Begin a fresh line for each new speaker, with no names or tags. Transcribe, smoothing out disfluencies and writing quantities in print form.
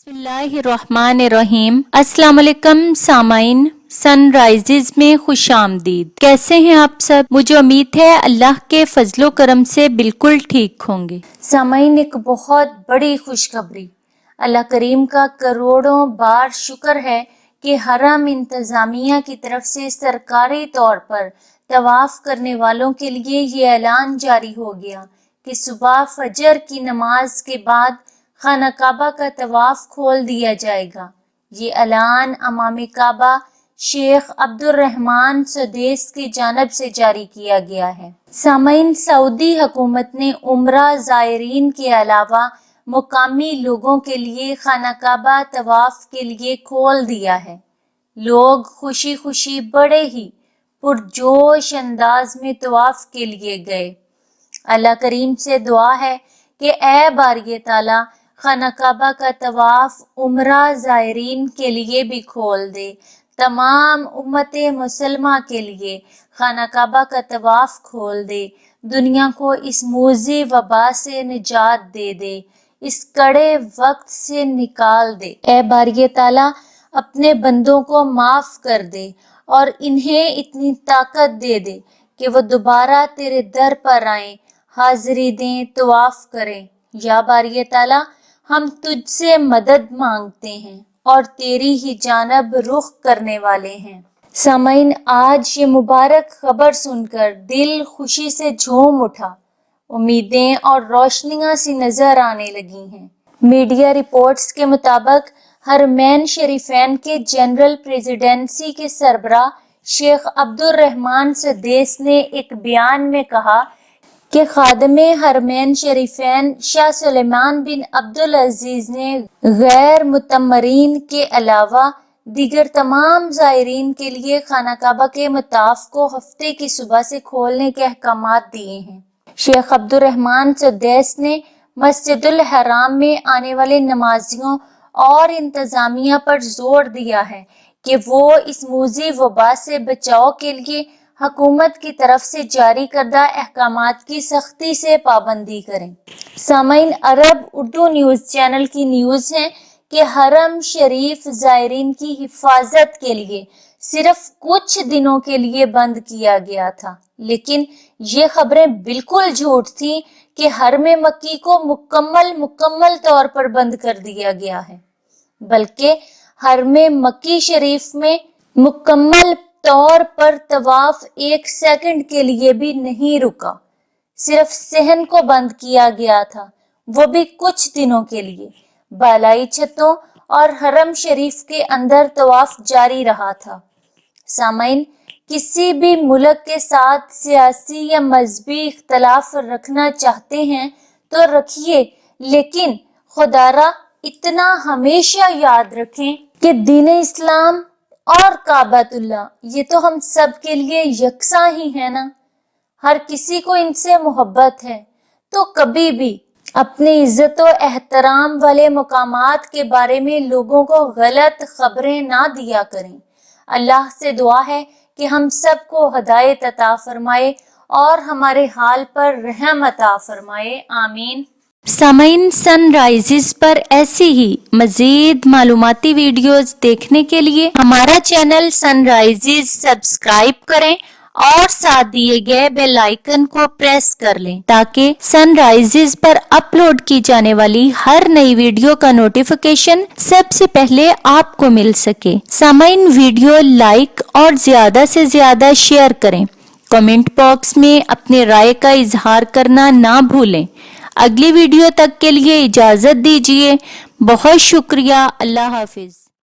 बिस्मिल्लाहिर्रहमानिर्रहीम। अस्सलाम वालेकुम सामाइन, सन राइजेज में खुश आमदीद। कैसे हैं आप सब? मुझे उम्मीद है अल्लाह के फजलो करम से बिल्कुल ठीक होंगे। सामाइन, एक बहुत बड़ी खुशखबरी, अल्लाह करीम का करोड़ों बार शुक्र है कि हरम इंतजामिया की तरफ से सरकारी तौर पर तवाफ करने वालों के लिए ये ऐलान जारी हो गया कि सुबह फजर की नमाज के बाद खाना काबा का तवाफ खोल दिया जाएगा। ये ऐलान अमाम काबा शेख अब्दुर्रहमान सदेस की जानब से जारी किया गया है। सामाइन, सऊदी हुकूमत ने उम्रा ज़ायरीन के अलावा मुकामी लोगों के लिए खाना काबा तवाफ के लिए खोल दिया है। लोग खुशी खुशी बड़े ही पुरजोश अंदाज में तवाफ के लिए गए। अल्लाह करीम से दुआ है कि ए बारी ताला खाना काबा का तवाफ उम्रा ज़ायरीन के लिए भी खोल दे। तमाम उम्मते मुसलमा के लिए खाना काबा का तवाफ खोल दे। दुनिया को इस मूज़ी वबा से निजात दे दे, इस कड़े वक्त से निकाल दे। ए बारी ताला अपने बंदों को माफ कर दे और इन्हें इतनी ताकत दे दे कि वो दोबारा तेरे दर पर आए, हाजिरी दें, तवाफ करें। या बारी ताला, हम तुझसे मदद मांगते हैं और तेरी ही जानब रुख करने वाले हैं। सामाइन, आज ये मुबारक खबर सुनकर दिल खुशी से झूम उठा। उम्मीदें और रोशनियां सी नजर आने लगी हैं। मीडिया रिपोर्ट्स के मुताबिक हरमैन शरीफैन के जनरल प्रेसिडेंसी के सरबराह शेख अब्दुर्रहमान सदेस ने एक बयान में कहा कि खादमे हरमैन शरीफैन शाह सुलेमान बिन अब्दुल अजीज ने गैर मुतम्मरीन के अलावा दीगर तमाम ज़ायरीन के लिए खाना काबा के मताफ को हफ्ते की सुबह से खोलने के अहकामात दिए हैं। शेख अब्दुर्रहमान सद्दैस ने मस्जिदुल हराम में आने वाले नमाजियों और इंतजामिया पर जोर दिया है कि वो इस मूज़ी वबा से बचाव के लिए हुकूमत की तरफ से जारी करदा अहकामात की सख्ती से पाबंदी करें। सामाइन, अरब उर्दू न्यूज़ चैनल की न्यूज़ है कि हरम शरीफ ज़ायरीन की हिफाजत के लिए सिर्फ कुछ दिनों के लिए बंद किया गया था, लेकिन ये खबरें बिल्कुल झूठ थी कि हरम मक्की को मुकम्मल तौर पर बंद कर दिया गया है, बल्कि हरम मक्की शरीफ में मुकम्मल तौर पर तवाफ एक सेकंड के लिए भी नहीं रुका। सिर्फ सहन को बंद किया गया था, वो भी कुछ दिनों के लिए। बालाई छतों और हरम शरीफ के अंदर तवाफ जारी रहा था। सामाइन, किसी भी मुल्क के साथ सियासी या मजहबी इख्तलाफ रखना चाहते हैं तो रखिए, लेकिन खुदारा इतना हमेशा याद रखें कि दीन इस्लाम और काबतुल्लाह ये तो हम सब के लिए यकसा ही है ना। हर किसी को इनसे मोहब्बत है, तो कभी भी अपनी इज्जत और एहतराम वाले मुकामात के बारे में लोगों को गलत खबरें ना दिया करें। अल्लाह से दुआ है कि हम सबको हिदायत अता फरमाए और हमारे हाल पर रहम अता फरमाए। आमीन। सामाइन, सनराइजेस पर ऐसी ही मजीद मालूमाती वीडियोस देखने के लिए हमारा चैनल सनराइजेस सब्सक्राइब करें और साथ दिए गए बेल आइकन को प्रेस कर लें ताकि सनराइजेस पर अपलोड की जाने वाली हर नई वीडियो का नोटिफिकेशन सबसे पहले आपको मिल सके। सामाइन, वीडियो लाइक और ज्यादा से ज्यादा शेयर करें। कमेंट बॉक्स में अपने राय का इजहार करना ना भूलें। अगली वीडियो तक के लिए इजाजत दीजिए। बहुत शुक्रिया। अल्लाह हाफिज।